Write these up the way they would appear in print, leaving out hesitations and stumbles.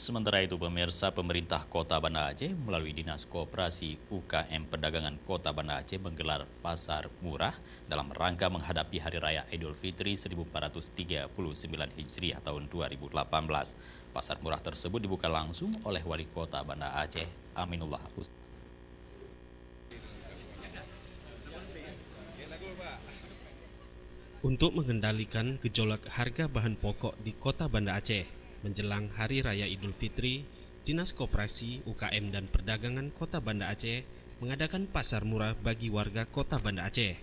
Sementara itu, pemirsa, pemerintah Kota Banda Aceh melalui Dinas Koperasi UKM Perdagangan Kota Banda Aceh menggelar pasar murah dalam rangka menghadapi Hari Raya Idul Fitri 1439 Hijriah tahun 2018. Pasar murah tersebut dibuka langsung oleh Wali Kota Banda Aceh, Aminullah Ustaz. Untuk mengendalikan gejolak harga bahan pokok di Kota Banda Aceh menjelang Hari Raya Idul Fitri, Dinas Koperasi UKM dan Perdagangan Kota Banda Aceh mengadakan pasar murah bagi warga Kota Banda Aceh.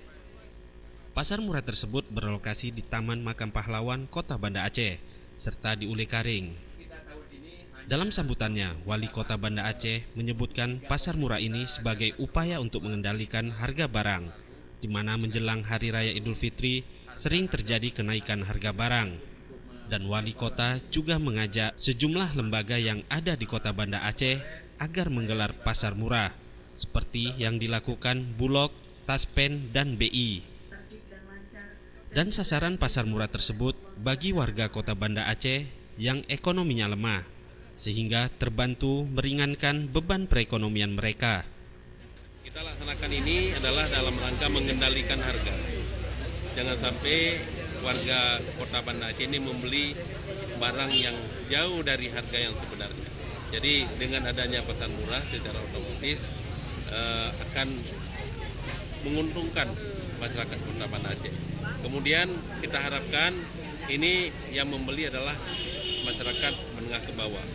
Pasar murah tersebut berlokasi di Taman Makam Pahlawan Kota Banda Aceh serta di Ule Karing. Dalam sambutannya, Wali Kota Banda Aceh menyebutkan pasar murah ini sebagai upaya untuk mengendalikan harga barang, di mana menjelang Hari Raya Idul Fitri sering terjadi kenaikan harga barang. Dan Wali Kota juga mengajak sejumlah lembaga yang ada di Kota Banda Aceh agar menggelar pasar murah, seperti yang dilakukan Bulog, Taspen, dan BI. Dan sasaran pasar murah tersebut bagi warga Kota Banda Aceh yang ekonominya lemah, sehingga terbantu meringankan beban perekonomian mereka. Kita laksanakan ini adalah dalam rangka mengendalikan harga. Jangan sampai warga Kota Banda Aceh ini membeli barang yang jauh dari harga yang sebenarnya. Jadi dengan adanya pasar murah secara otomatis akan menguntungkan masyarakat Kota Banda Aceh. Kemudian kita harapkan ini yang membeli adalah masyarakat menengah ke bawah.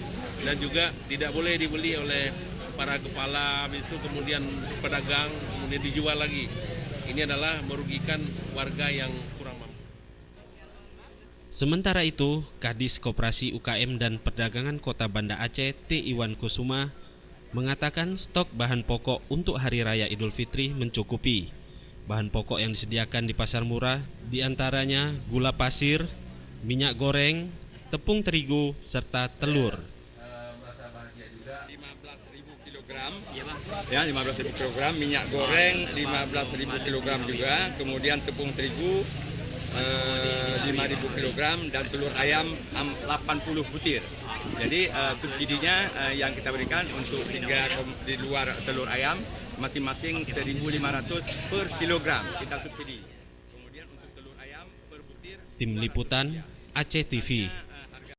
Dan juga tidak boleh dibeli oleh para kepala, itu kemudian pedagang, kemudian dijual lagi. Ini adalah merugikan warga yang kurang mampu. Sementara itu, Kadis Koperasi UKM dan Perdagangan Kota Banda Aceh T. Iwan Kusuma mengatakan stok bahan pokok untuk Hari Raya Idul Fitri mencukupi. Bahan pokok yang disediakan di pasar murah diantaranya gula pasir, minyak goreng, tepung terigu, serta telur. 15.000 kg, minyak goreng 15.000 kg juga, kemudian tepung terigu 5.000 kg dan telur ayam 80 butir. Jadi subsidinya yang kita berikan untuk di luar telur ayam masing-masing 1.500 per kilogram kita subsidi. Kemudian untuk telur ayam per butir. Tim Liputan Aceh TV.